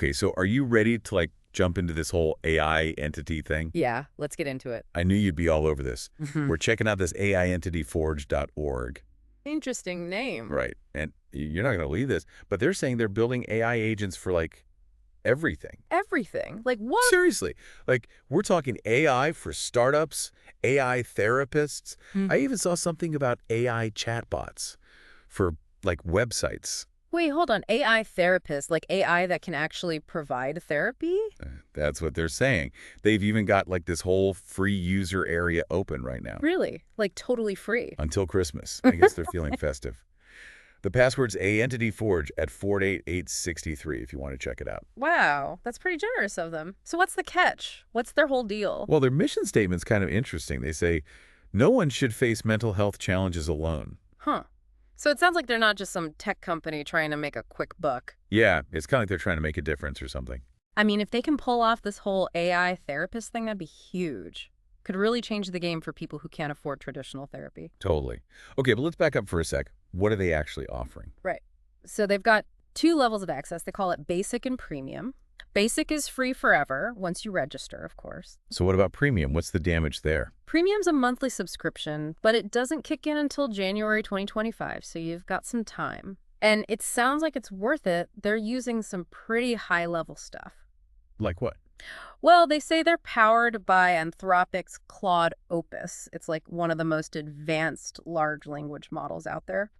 Okay, so are you ready to like jump into this whole AI entity thing? Yeah, let's get into it. I knew you'd be all over this. Mhm. We're checking out this AIEntityForge.org. Interesting name. Right. And you're not going to believe this, but they're saying they're building AI agents for like everything. Everything. Like what? Seriously. Like we're talking AI for startups, AI therapists. Hmm. I even saw something about AI chatbots for like websites. Wait, hold on. AI therapist, like AI that can actually provide therapy? That's what they're saying. They've even got like this whole free user area open right now. Really? Like totally free? Until Christmas. I guess they're feeling festive. The password's AEntityForge at 48863 if you want to check it out. Wow, that's pretty generous of them. So what's the catch? What's their whole deal? Well, their mission statement's kind of interesting. They say, no one should face mental health challenges alone. Huh. So it sounds like they're not just some tech company trying to make a quick buck. Yeah, it's kind of like they're trying to make a difference or something. I mean, if they can pull off this whole AI therapist thing, that'd be huge. Could really change the game for people who can't afford traditional therapy. Totally. Okay, but let's back up for a sec. What are they actually offering? Right. So they've got two levels of access. They call it basic and premium. Basic is free forever, once you register, of course. So what about premium? What's the damage there? Premium's a monthly subscription, but it doesn't kick in until January 2025, so you've got some time. And it sounds like it's worth it. They're using some pretty high-level stuff. Like what? Well, they say they're powered by Anthropic's Claude Opus. It's like one of the most advanced large language models out there.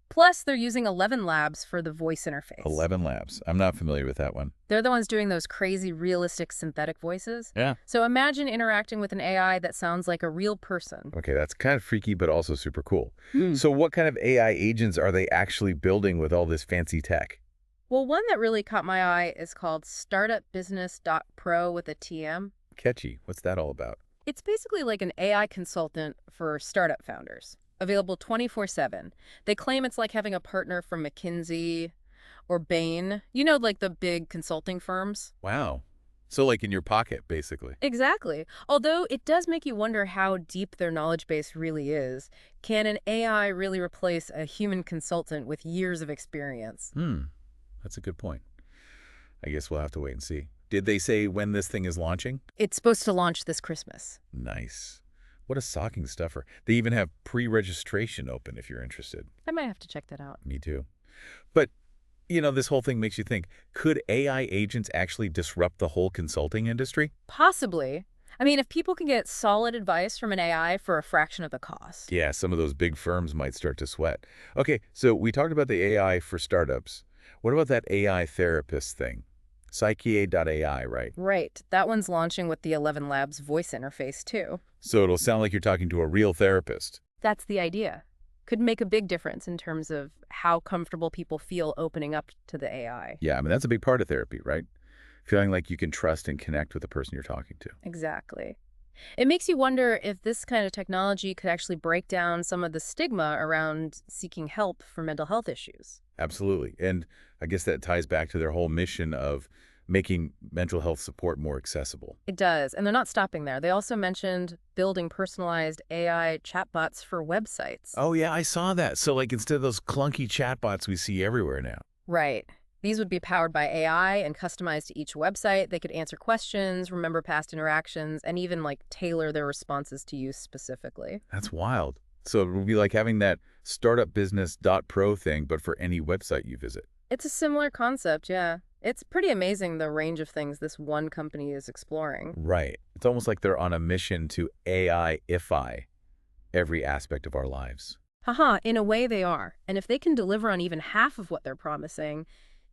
Plus, they're using ElevenLabs for the voice interface. ElevenLabs. I'm not familiar with that one. They're the ones doing those crazy, realistic synthetic voices. Yeah. So imagine interacting with an AI that sounds like a real person. Okay, that's kind of freaky, but also super cool. Mm. So what kind of AI agents are they actually building with all this fancy tech? Well, one that really caught my eye is called StartupBusiness.Pro with a TM. Catchy. What's that all about? It's basically like an AI consultant for startup founders, available 24/7. They claim it's like having a partner from McKinsey or Bain, you know, like the big consulting firms. Wow. So like in your pocket, basically. Exactly. Although it does make you wonder how deep their knowledge base really is. Can an AI really replace a human consultant with years of experience? That's a good point. I guess we'll have to wait and see. Did they say when this thing is launching? It's supposed to launch this Christmas. Nice. What a stocking stuffer. They even have pre-registration open if you're interested. I might have to check that out. Me too. But, you know, this whole thing makes you think, could AI agents actually disrupt the whole consulting industry? Possibly. I mean, if people can get solid advice from an AI for a fraction of the cost. Yeah, some of those big firms might start to sweat. Okay, so we talked about the AI for startups. What about that AI therapist thing? PsycheAid.AI, right? Right. That one's launching with the ElevenLabs voice interface, too. So it'll sound like you're talking to a real therapist. That's the idea. Could make a big difference in terms of how comfortable people feel opening up to the AI. Yeah, I mean, that's a big part of therapy, right? Feeling like you can trust and connect with the person you're talking to. Exactly. It makes you wonder if this kind of technology could actually break down some of the stigma around seeking help for mental health issues. Absolutely. And I guess that ties back to their whole mission of making mental health support more accessible. It does, and they're not stopping there. They also mentioned building personalized AI chatbots for websites. Oh, yeah, I saw that. So like instead of those clunky chatbots we see everywhere now. Right. These would be powered by AI and customized to each website. They could answer questions, remember past interactions, and even like tailor their responses to you specifically. That's wild. So it would be like having that StartupBusiness.Pro thing, but for any website you visit. It's a similar concept, yeah. It's pretty amazing the range of things this one company is exploring. Right. It's almost like they're on a mission to AI-ify every aspect of our lives. Haha, in a way they are. And if they can deliver on even half of what they're promising,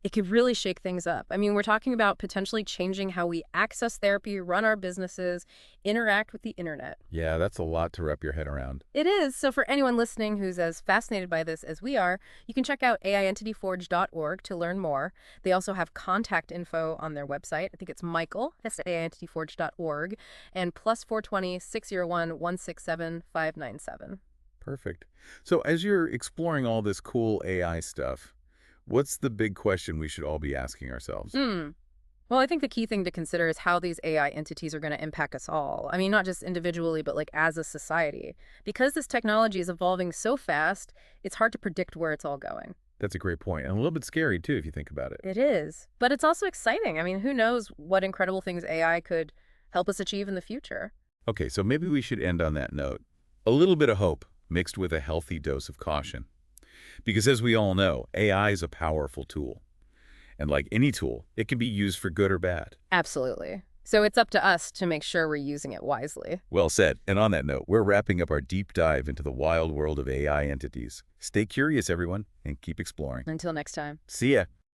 it could really shake things up. I mean, we're talking about potentially changing how we access therapy, run our businesses, interact with the internet. Yeah, that's a lot to wrap your head around. It is. So for anyone listening who's as fascinated by this as we are, you can check out AIEntityForge.org to learn more. They also have contact info on their website. I think it's Michael, that's AIEntityForge.org, and +420 601 167 597. Perfect. So as you're exploring all this cool AI stuff, what's the big question we should all be asking ourselves? Well, I think the key thing to consider is how these AI entities are going to impact us all. I mean, not just individually, but like as a society. Because this technology is evolving so fast, it's hard to predict where it's all going. That's a great point, and a little bit scary, too, if you think about it. It is. But it's also exciting. I mean, who knows what incredible things AI could help us achieve in the future. Okay, so maybe we should end on that note. A little bit of hope mixed with a healthy dose of caution. Because as we all know, AI is a powerful tool. And like any tool, it can be used for good or bad. Absolutely. So it's up to us to make sure we're using it wisely. Well said. And on that note, we're wrapping up our deep dive into the wild world of AI entities. Stay curious, everyone, and keep exploring. Until next time. See ya.